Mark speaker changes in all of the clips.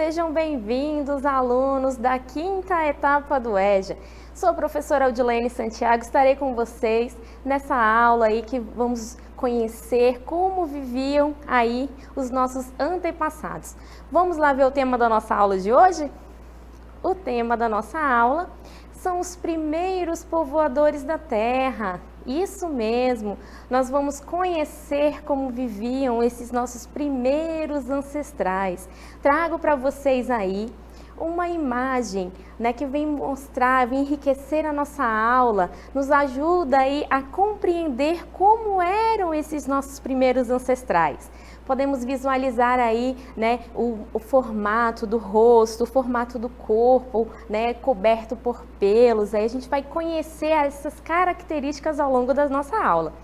Speaker 1: sejam bem-vindos, alunos da quinta etapa do EJA. Sou a professora Audilene Santiago, estarei com vocês nessa aula aí que vamos conhecer como viviam aí os nossos antepassados. Vamos lá ver o tema da nossa aula de hoje? O tema da nossa aula são os primeiros povoadores da Terra. Isso mesmo, nós vamos conhecer como viviam esses nossos primeiros ancestrais. Trago para vocês aí uma imagem, né, que vem mostrar, vem enriquecer a nossa aula, nos ajuda aí a compreender como eram esses nossos primeiros ancestrais. Podemos visualizar aí, né, o formato do rosto, o formato do corpo, né, coberto por pelos. Aí a gente vai conhecer essas características ao longo da nossa aula.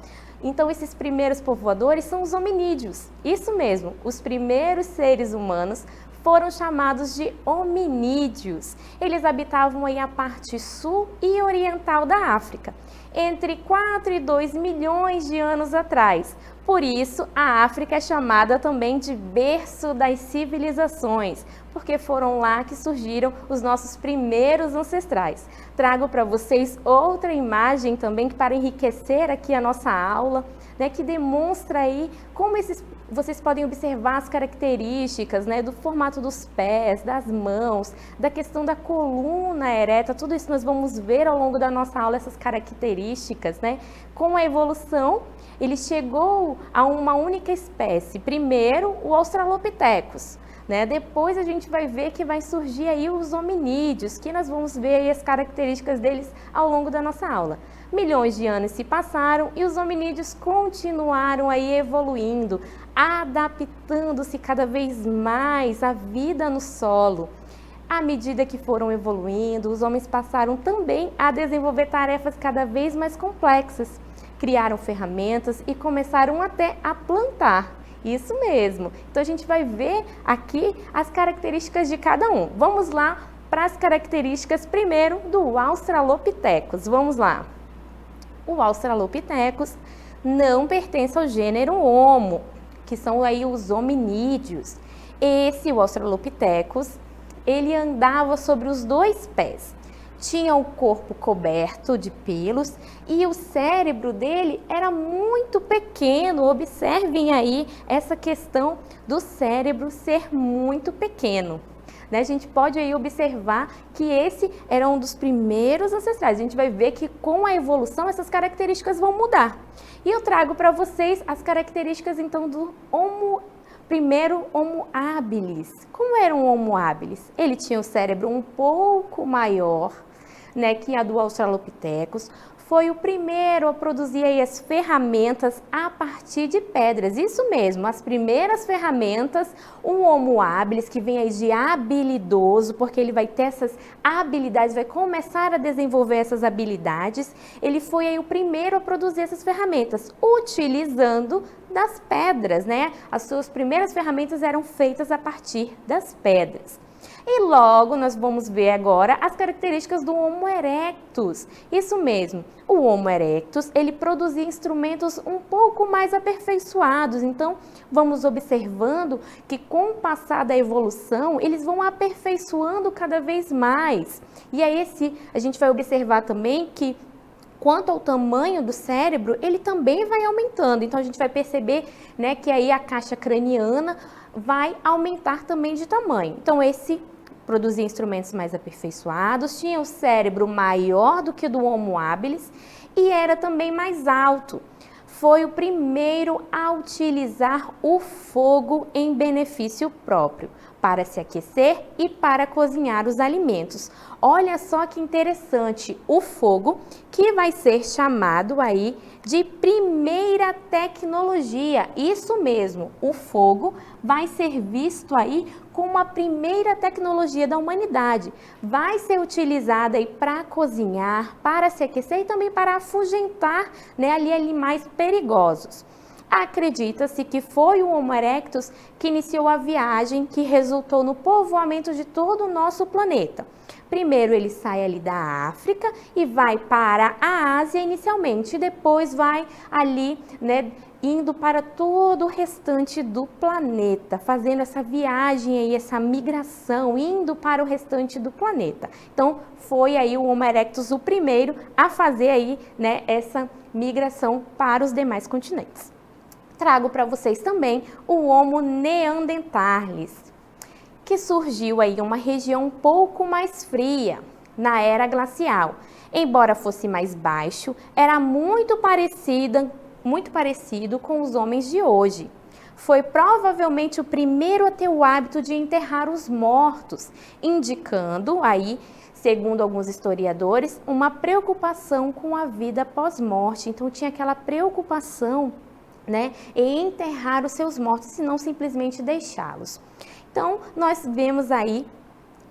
Speaker 1: Então, esses primeiros povoadores são os hominídeos. Isso mesmo, os primeiros seres humanos foram chamados de hominídeos. Eles habitavam aí a parte sul e oriental da África, entre 4 e 2 milhões de anos atrás. Por isso, a África é chamada também de berço das civilizações, porque foram lá que surgiram os nossos primeiros ancestrais. Trago para vocês outra imagem também para enriquecer aqui a nossa aula, né, que demonstra aí como vocês podem observar as características, né, do formato dos pés, das mãos, da questão da coluna ereta. Tudo isso nós vamos ver ao longo da nossa aula, essas características, né? Com a evolução, ele chegou a uma única espécie. Primeiro, o Australopithecus, né? Depois a gente vai ver que vai surgir aí os hominídeos, que nós vamos ver aí as características deles ao longo da nossa aula. Milhões de anos se passaram e os hominídeos continuaram aí evoluindo, adaptando-se cada vez mais à vida no solo. À medida que foram evoluindo, os homens passaram também a desenvolver tarefas cada vez mais complexas. Criaram ferramentas e começaram até a plantar. Isso mesmo. Então a gente vai ver aqui as características de cada um. Vamos lá para as características primeiro do Australopithecus. Vamos lá. O Australopithecus não pertence ao gênero Homo, que são aí os hominídeos. O Australopithecus, ele andava sobre os dois pés. Tinha o corpo coberto de pelos e o cérebro dele era muito pequeno. Observem aí essa questão do cérebro ser muito pequeno. Né? A gente pode aí observar que esse era um dos primeiros ancestrais. A gente vai ver que com a evolução essas características vão mudar. E eu trago para vocês as características então do primeiro Homo habilis. Como era um Homo habilis? Ele tinha o cérebro um pouco maior, né, que a do Australopithecus. Foi o primeiro a produzir aí as ferramentas a partir de pedras. Isso mesmo, as primeiras ferramentas, um Homo habilis, que vem aí de habilidoso, porque ele vai ter essas habilidades, vai começar a desenvolver essas habilidades. Ele foi aí o primeiro a produzir essas ferramentas, utilizando das pedras, né? As suas primeiras ferramentas eram feitas a partir das pedras. E logo nós vamos ver agora as características do Homo erectus. Isso mesmo, o Homo erectus, ele produzia instrumentos um pouco mais aperfeiçoados. Então, vamos observando que com o passar da evolução, eles vão aperfeiçoando cada vez mais. E aí a gente vai observar também que quanto ao tamanho do cérebro, ele também vai aumentando. Então, a gente vai perceber, né, que aí a caixa craniana vai aumentar também de tamanho. Então, esse produzia instrumentos mais aperfeiçoados, tinha o cérebro maior do que o do Homo habilis e era também mais alto. Foi o primeiro a utilizar o fogo em benefício próprio, para se aquecer e para cozinhar os alimentos. Olha só que interessante, o fogo que vai ser chamado aí de primeira tecnologia. Isso mesmo, o fogo vai ser visto aí como a primeira tecnologia da humanidade. Vai ser utilizada aí para cozinhar, para se aquecer e também para afugentar, né, ali animais perigosos. Acredita-se que foi o Homo erectus que iniciou a viagem que resultou no povoamento de todo o nosso planeta. Primeiro ele sai ali da África e vai para a Ásia inicialmente, e depois vai ali, né, indo para todo o restante do planeta, fazendo essa viagem aí, essa migração, indo para o restante do planeta. Então, foi aí o Homo erectus o primeiro a fazer aí, né, essa migração para os demais continentes. Trago para vocês também o Homo neanderthalis, que surgiu aí em uma região um pouco mais fria, na era glacial. Embora fosse mais baixo, era muito parecido com os homens de hoje. Foi provavelmente o primeiro a ter o hábito de enterrar os mortos, indicando aí, segundo alguns historiadores, uma preocupação com a vida pós-morte. Então tinha aquela preocupação, né, em enterrar os seus mortos e não simplesmente deixá-los. Então nós vemos aí,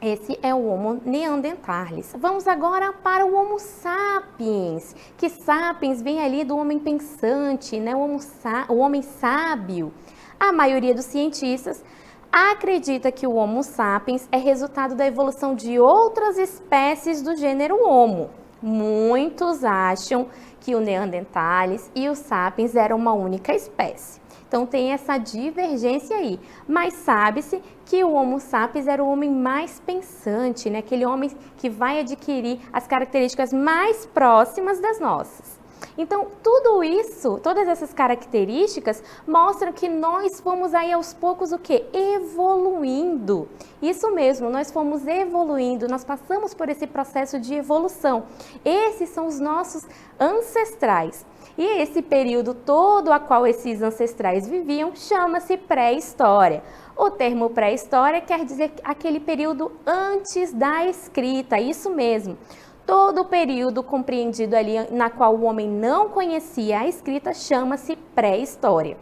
Speaker 1: esse é o Homo neanderthalis. Vamos agora para o Homo sapiens, que sapiens vem ali do homem pensante, né? O homem sábio. A maioria dos cientistas acredita que o Homo sapiens é resultado da evolução de outras espécies do gênero Homo. Muitos acham que o neanderthalis e o sapiens eram uma única espécie. Então tem essa divergência aí, mas sabe-se que o Homo sapiens era o homem mais pensante, né? Aquele homem que vai adquirir as características mais próximas das nossas. Então tudo isso, todas essas características mostram que nós fomos aí aos poucos o quê? Evoluindo. Isso mesmo, nós fomos evoluindo, nós passamos por esse processo de evolução. Esses são os nossos ancestrais. E esse período todo a qual esses ancestrais viviam chama-se pré-história. O termo pré-história quer dizer aquele período antes da escrita, isso mesmo. Todo o período compreendido ali na qual o homem não conhecia a escrita chama-se pré-história.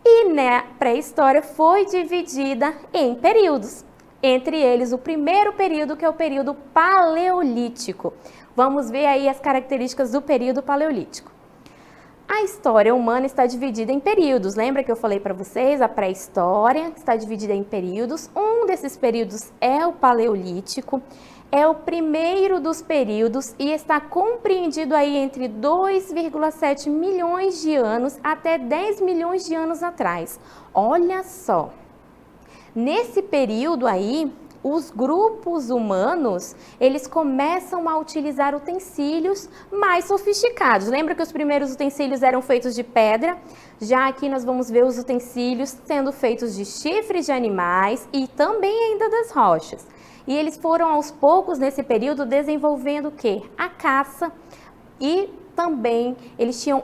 Speaker 1: E na pré-história foi dividida em períodos. Entre eles, o primeiro período, que é o período paleolítico. Vamos ver aí as características do período paleolítico. A história humana está dividida em períodos. Lembra que eu falei para vocês? A pré-história está dividida em períodos. Um desses períodos é o paleolítico. É o primeiro dos períodos e está compreendido aí entre 2,7 milhões de anos até 10 milhões de anos atrás. Olha só. Nesse período aí, os grupos humanos, eles começam a utilizar utensílios mais sofisticados. Lembra que os primeiros utensílios eram feitos de pedra? Já aqui nós vamos ver os utensílios sendo feitos de chifres de animais e também ainda das rochas. E eles foram aos poucos nesse período desenvolvendo o quê? A caça e também eles tinham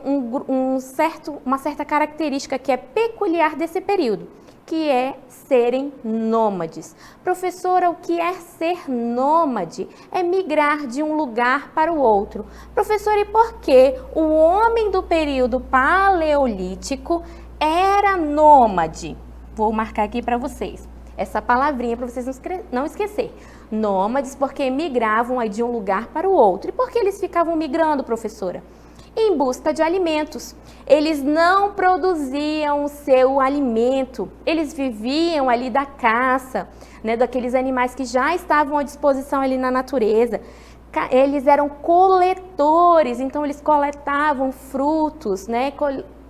Speaker 1: uma certa característica que é peculiar desse período, que é serem nômades. Professora, o que é ser nômade? É migrar de um lugar para o outro. Professora, e por que o homem do período paleolítico era nômade? Vou marcar aqui para vocês essa palavrinha para vocês não esquecer. Nômades porque migravam aí de um lugar para o outro. E por que eles ficavam migrando, professora? Em busca de alimentos. Eles não produziam o seu alimento, eles viviam ali da caça, né, daqueles animais que já estavam à disposição ali na natureza. Eles eram coletores, então eles coletavam frutos, né,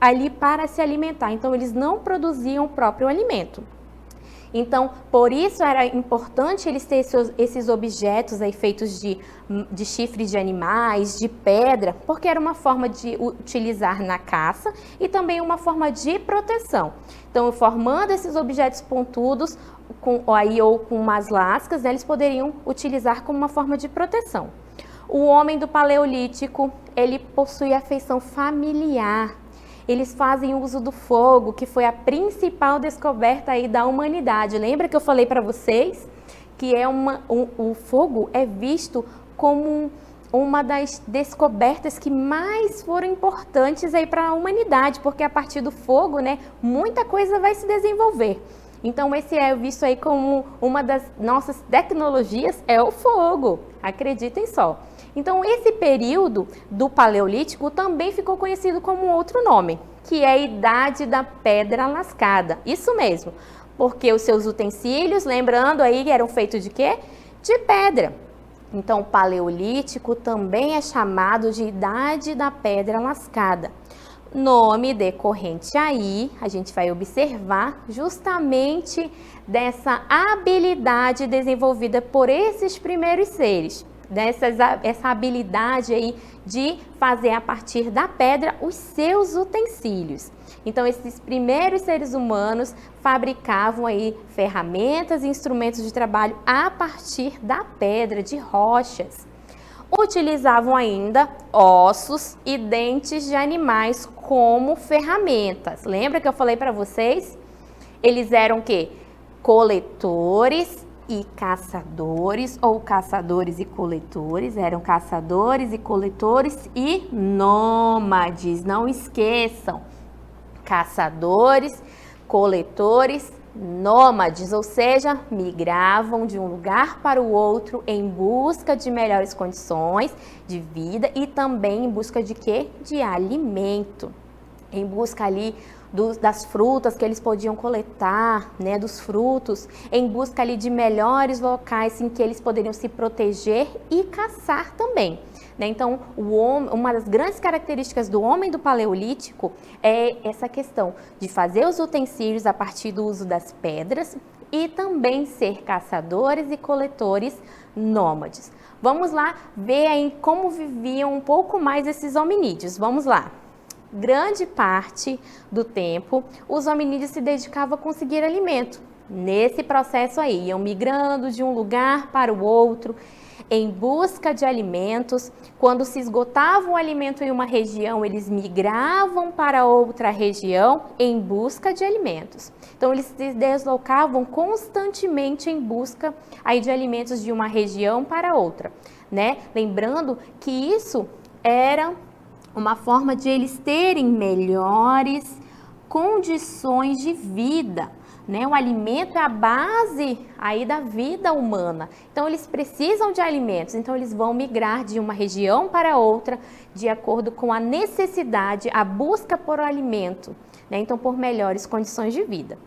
Speaker 1: ali para se alimentar. Então eles não produziam o próprio alimento. Então, por isso era importante eles terem esses objetos aí feitos de chifres de animais, de pedra, porque era uma forma de utilizar na caça e também uma forma de proteção. Então, formando esses objetos pontudos ou com umas lascas, né, eles poderiam utilizar como uma forma de proteção. O homem do paleolítico, ele possui afeição familiar. Eles fazem uso do fogo, que foi a principal descoberta aí da humanidade. Lembra que eu falei para vocês que o fogo é visto como uma das descobertas que mais foram importantes aí para a humanidade, porque a partir do fogo, né, muita coisa vai se desenvolver. Então esse é visto aí como uma das nossas tecnologias, é o fogo, acreditem só. Então esse período do Paleolítico também ficou conhecido como outro nome, que é a Idade da Pedra Lascada. Isso mesmo, porque os seus utensílios, lembrando aí, eram feitos de quê? De pedra. Então o Paleolítico também é chamado de Idade da Pedra Lascada. Nome decorrente aí, a gente vai observar justamente dessa habilidade desenvolvida por esses primeiros seres, essa habilidade aí de fazer a partir da pedra os seus utensílios. Então, esses primeiros seres humanos fabricavam aí ferramentas e instrumentos de trabalho a partir da pedra, de rochas. Utilizavam ainda ossos e dentes de animais como ferramentas. Lembra que eu falei para vocês? Eles eram o quê? Coletores e caçadores, ou caçadores e coletores. Eram caçadores e coletores e nômades. Não esqueçam. Caçadores, coletores, nômades, ou seja, migravam de um lugar para o outro em busca de melhores condições de vida e também em busca de quê? De alimento. Em busca ali das frutas que eles podiam coletar, né, dos frutos, em busca ali de melhores locais em que eles poderiam se proteger e caçar também. Então, uma das grandes características do homem do Paleolítico é essa questão de fazer os utensílios a partir do uso das pedras e também ser caçadores e coletores nômades. Vamos lá ver aí como viviam um pouco mais esses hominídeos. Vamos lá. Grande parte do tempo, os hominídeos se dedicavam a conseguir alimento. Nesse processo aí, iam migrando de um lugar para o outro, em busca de alimentos. Quando se esgotava o alimento em uma região, eles migravam para outra região em busca de alimentos. Então, eles se deslocavam constantemente em busca aí de alimentos de uma região para outra, né? Lembrando que isso era uma forma de eles terem melhores condições de vida. Né? O alimento é a base aí da vida humana. Então, eles precisam de alimentos. Então, eles vão migrar de uma região para outra de acordo com a necessidade, a busca por alimento. Né? Então, por melhores condições de vida.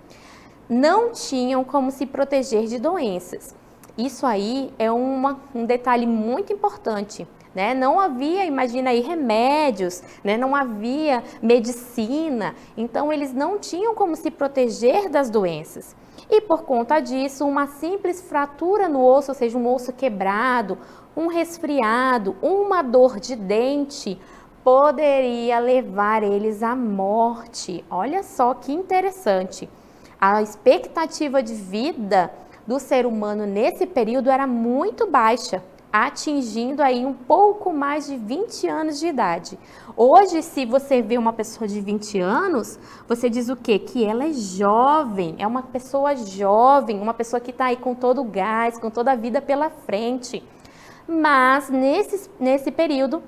Speaker 1: Não tinham como se proteger de doenças. Isso aí é um detalhe muito importante. Né? Não havia, imagina aí, remédios, né? Não havia medicina, então eles não tinham como se proteger das doenças. E por conta disso, uma simples fratura no osso, ou seja, um osso quebrado, um resfriado, uma dor de dente, poderia levar eles à morte. Olha só que interessante. A expectativa de vida do ser humano nesse período era muito baixa, atingindo aí um pouco mais de 20 anos de idade. Hoje, se você vê uma pessoa de 20 anos, você diz o quê? Que ela é jovem, é uma pessoa jovem, uma pessoa que está aí com todo o gás, com toda a vida pela frente. Mas nesse período,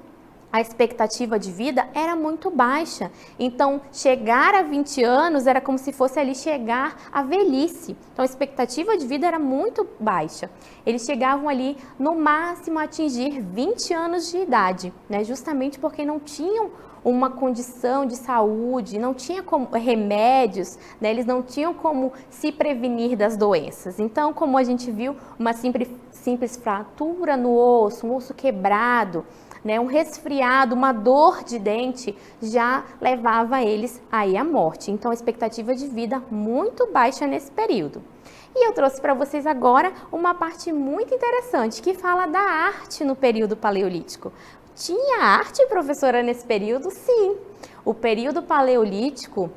Speaker 1: a expectativa de vida era muito baixa. Então, chegar a 20 anos era como se fosse ali chegar à velhice. Então, a expectativa de vida era muito baixa. Eles chegavam ali, no máximo, a atingir 20 anos de idade, né? Justamente porque não tinham uma condição de saúde, não tinha como remédios, né? Eles não tinham como se prevenir das doenças. Então, como a gente viu, uma simples fratura no osso, um osso quebrado, né, um resfriado, uma dor de dente, já levava eles aí à morte. Então, a expectativa de vida muito baixa nesse período. E eu trouxe para vocês agora uma parte muito interessante, que fala da arte no período paleolítico. Tinha arte, professora, nesse período? Sim. O período paleolítico,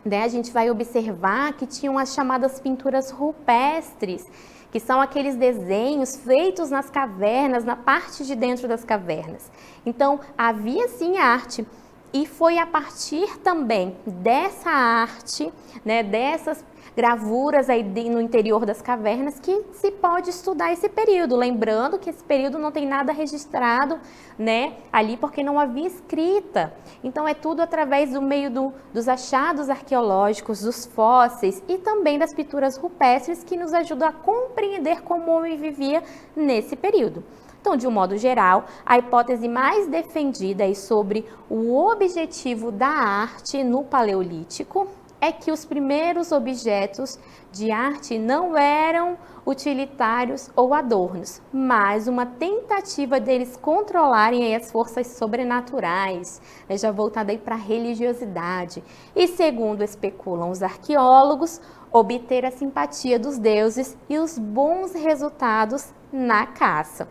Speaker 1: né, a gente vai observar que tinham as chamadas pinturas rupestres, que são aqueles desenhos feitos nas cavernas, na parte de dentro das cavernas. Então, havia sim arte, e foi a partir também dessa arte, né, dessas gravuras aí no interior das cavernas, que se pode estudar esse período. Lembrando que esse período não tem nada registrado, né, ali, porque não havia escrita. Então, é tudo através do meio dos achados arqueológicos, dos fósseis e também das pinturas rupestres, que nos ajudam a compreender como o homem vivia nesse período. Então, de um modo geral, a hipótese mais defendida é sobre o objetivo da arte no Paleolítico é que os primeiros objetos de arte não eram utilitários ou adornos, mas uma tentativa deles controlarem aí as forças sobrenaturais, né, já voltada aí para a religiosidade. E segundo especulam os arqueólogos, obter a simpatia dos deuses e os bons resultados na caça.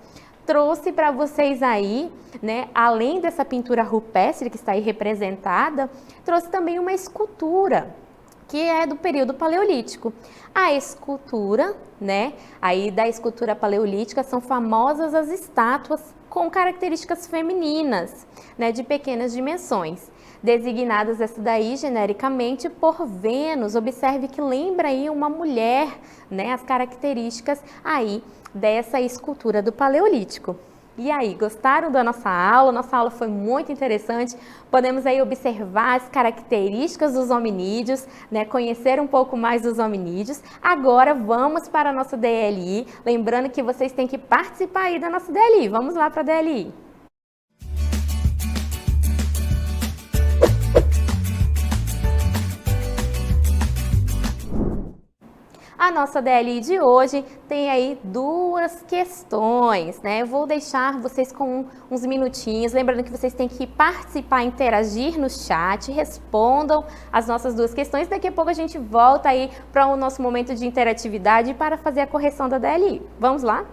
Speaker 1: Trouxe para vocês aí, né, além dessa pintura rupestre que está aí representada, trouxe também uma escultura que é do período paleolítico. A escultura, né, aí da escultura paleolítica são famosas as estátuas com características femininas, né, de pequenas dimensões, designadas essa daí genericamente por Vênus. Observe que lembra aí uma mulher, né, as características aí dessa escultura do Paleolítico. E aí, gostaram da nossa aula? Nossa aula foi muito interessante. Podemos aí observar as características dos hominídeos, né? Conhecer um pouco mais dos hominídeos. Agora vamos para a nossa DLI. Lembrando que vocês têm que participar aí da nossa DLI. Vamos lá para a DLI. A nossa DLI de hoje tem aí duas questões, né? Eu vou deixar vocês com uns minutinhos, lembrando que vocês têm que participar, interagir no chat, respondam as nossas duas questões. Daqui a pouco a gente volta aí para o nosso momento de interatividade para fazer a correção da DLI. Vamos lá?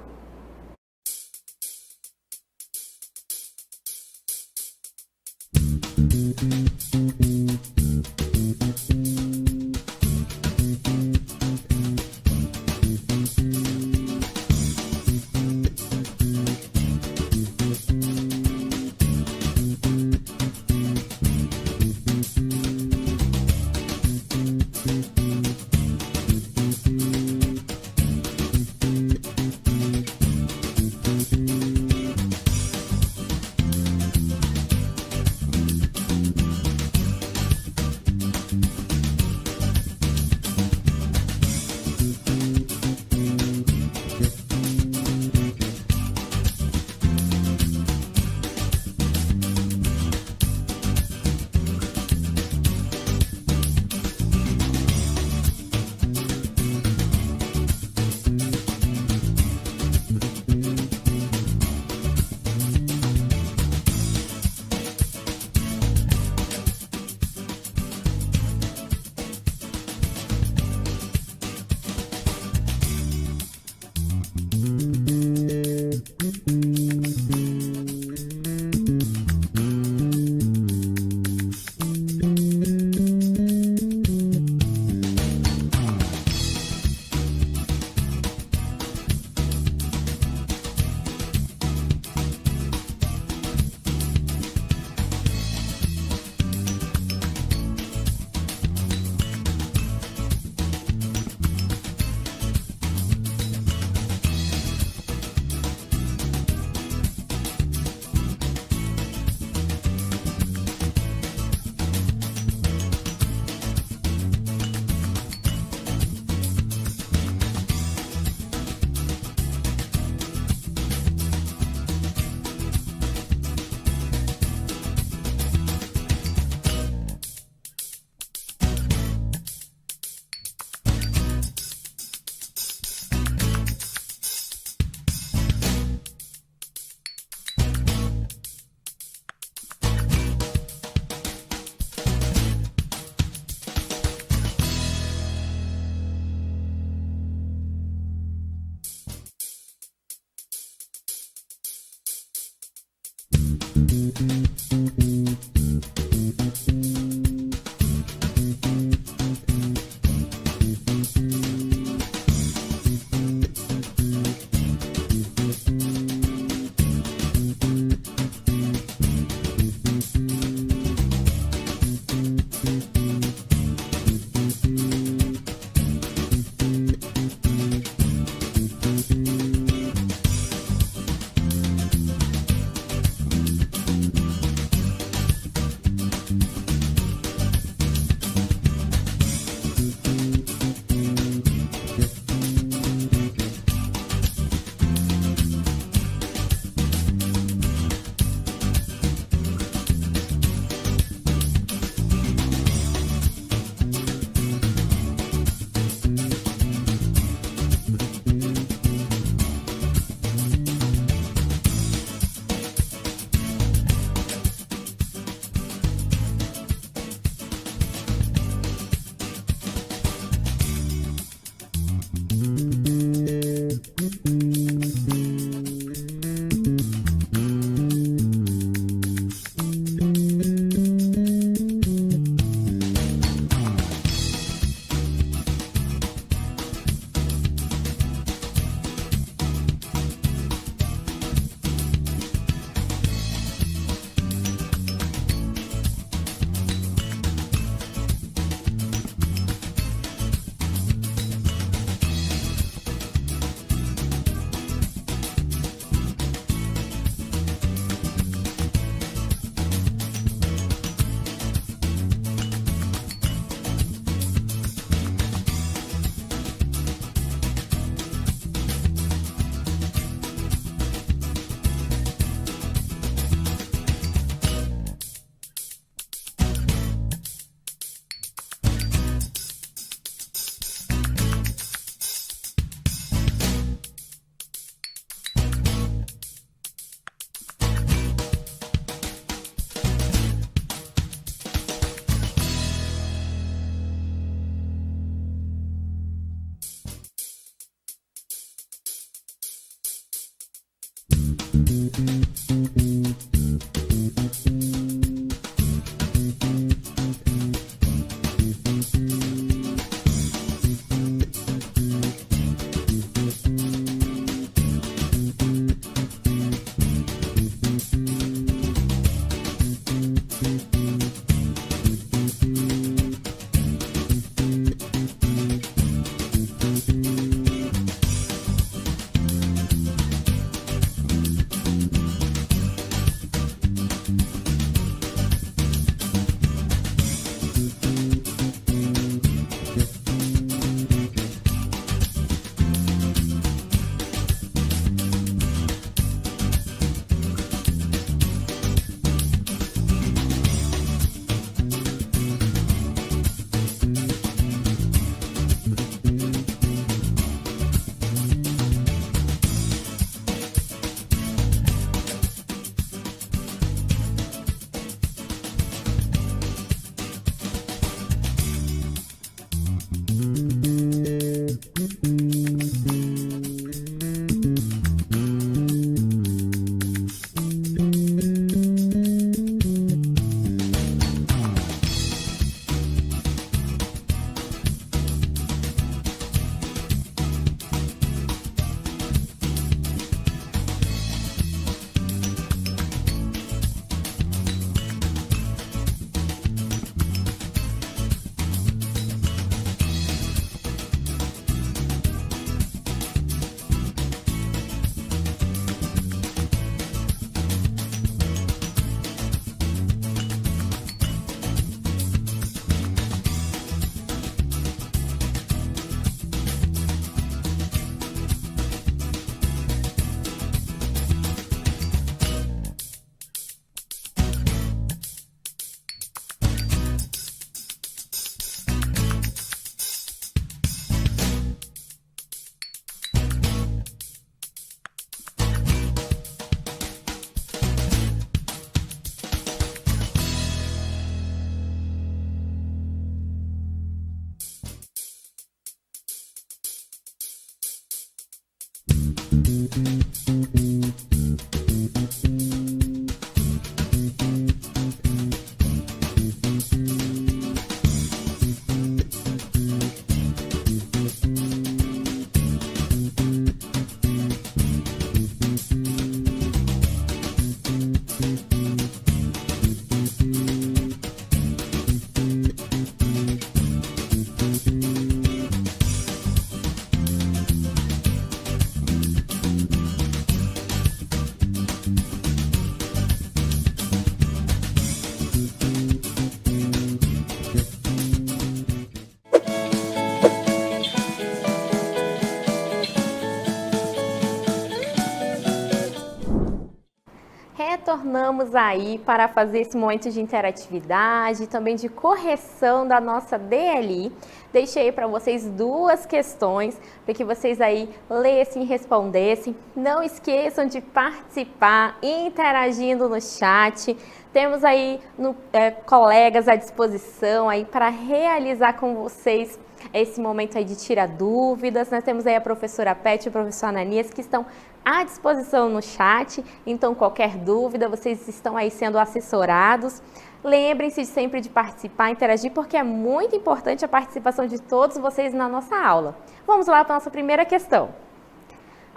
Speaker 1: Retornamos aí para fazer esse momento de interatividade, também de correção da nossa DLI. Deixei para vocês duas questões para que vocês aí lessem e respondessem. Não esqueçam de participar, interagindo no chat. Temos aí colegas à disposição aí para realizar com vocês esse momento aí de tirar dúvidas. Nós temos aí a professora Pet e o professor Ananias que estão à disposição no chat, então qualquer dúvida, vocês estão aí sendo assessorados. Lembrem-se sempre de participar, interagir, porque é muito importante a participação de todos vocês na nossa aula. Vamos lá para a nossa primeira questão.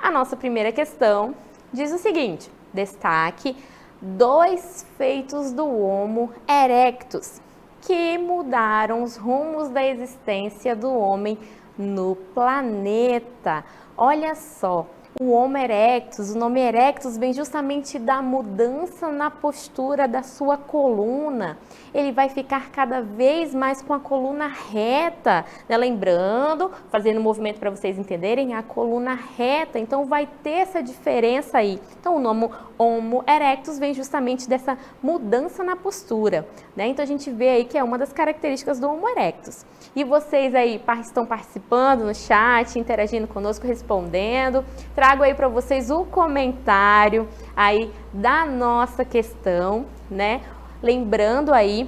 Speaker 1: A nossa primeira questão diz o seguinte: destaque 2 feitos do Homo erectus que mudaram os rumos da existência do homem no planeta. Olha só, o Homo erectus, o nome erectus vem justamente da mudança na postura da sua coluna. Ele vai ficar cada vez mais com a coluna reta, né? Lembrando, fazendo um movimento para vocês entenderem, a coluna reta, então vai ter essa diferença aí. Então o nome Homo erectus vem justamente dessa mudança na postura, né? Então a gente vê aí que é uma das características do Homo erectus. E vocês aí estão participando no chat, interagindo conosco, respondendo. Trago aí para vocês o comentário aí da nossa questão, né? Lembrando aí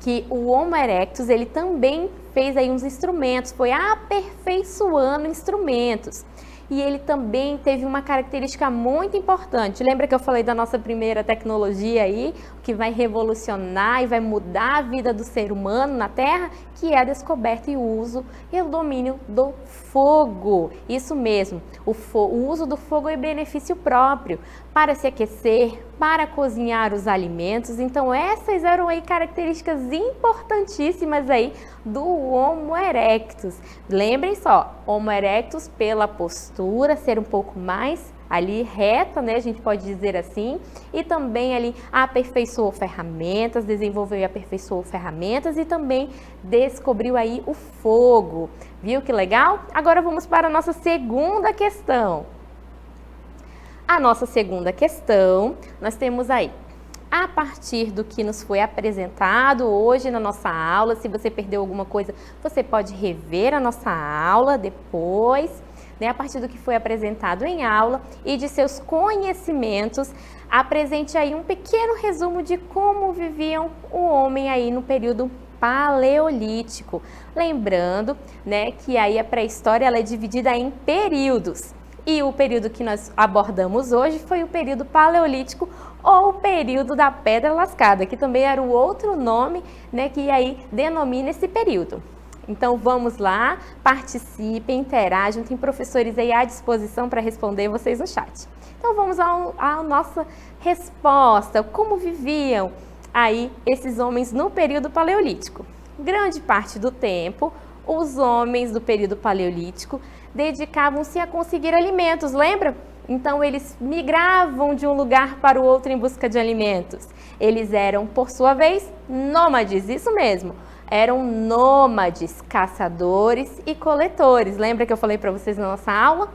Speaker 1: que o Homo erectus, ele também fez aí uns instrumentos, foi aperfeiçoando instrumentos. e ele também teve uma característica muito importante. Lembra que eu falei da nossa primeira tecnologia aí, que vai revolucionar e vai mudar a vida do ser humano na Terra, que é a descoberta e o uso e o domínio do fogo. Isso mesmo, o uso do fogo é benefício próprio para se aquecer, para cozinhar os alimentos. Então essas eram aí características importantíssimas aí do Homo erectus. Lembrem só, Homo erectus pela postura ser um pouco mais ali reta, né, a gente pode dizer assim, e também ali aperfeiçoou ferramentas, desenvolveu e aperfeiçoou ferramentas e também descobriu aí o fogo. Viu que legal? Agora vamos para a nossa segunda questão. A nossa segunda questão, nós temos aí, a partir do que nos foi apresentado hoje na nossa aula, se você perdeu alguma coisa, você pode rever a nossa aula depois, né, a partir do que foi apresentado em aula e de seus conhecimentos, apresente aí um pequeno resumo de como viviam o homem aí no período paleolítico. Lembrando, né, que aí a pré-história ela é dividida em períodos. E o período que nós abordamos hoje foi o período paleolítico ou o período da Pedra Lascada, que também era o outro nome, né, que aí denomina esse período. Então vamos lá, participem, interajam, tem professores aí à disposição para responder vocês no chat. Então vamos à nossa resposta, como viviam aí esses homens no período paleolítico. Grande parte do tempo, os homens do período paleolítico dedicavam-se a conseguir alimentos, lembra? Então eles migravam de um lugar para o outro em busca de alimentos. Eles eram, por sua vez, nômades, isso mesmo. Eram nômades, caçadores e coletores. Lembra que eu falei para vocês na nossa aula?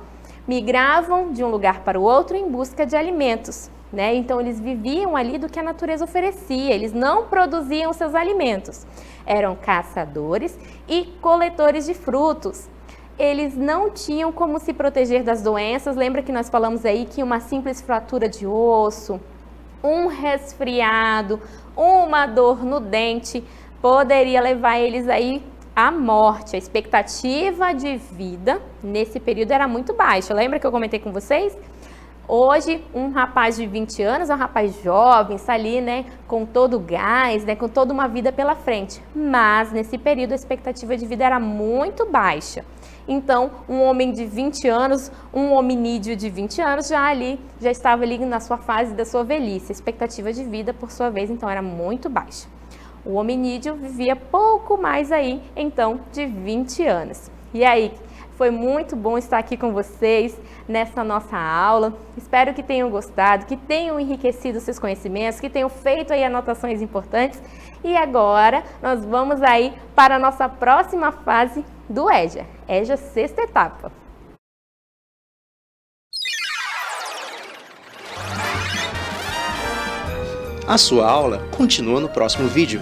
Speaker 1: Migravam de um lugar para o outro em busca de alimentos, né? Então eles viviam ali do que a natureza oferecia, eles não produziam seus alimentos. Eram caçadores e coletores de frutos. Eles não tinham como se proteger das doenças. Lembra que nós falamos aí que uma simples fratura de osso, um resfriado, uma dor no dente poderia levar eles aí à morte. A expectativa de vida nesse período era muito baixa. Lembra que eu comentei com vocês? Hoje, um rapaz de 20 anos é um rapaz jovem, está ali, né, com todo o gás, né, com toda uma vida pela frente. Mas, nesse período, a expectativa de vida era muito baixa. Então, um homem de 20 anos, um hominídeo de 20 anos, já estava ali na sua fase da sua velhice. A expectativa de vida, por sua vez, então, era muito baixa. O hominídeo vivia pouco mais aí, então, de 20 anos. E aí, foi muito bom estar aqui com vocês nessa nossa aula. Espero que tenham gostado, que tenham enriquecido seus conhecimentos, que tenham feito aí anotações importantes. E agora nós vamos aí para a nossa próxima fase do EJA, EJA sexta etapa.
Speaker 2: A sua aula continua no próximo vídeo.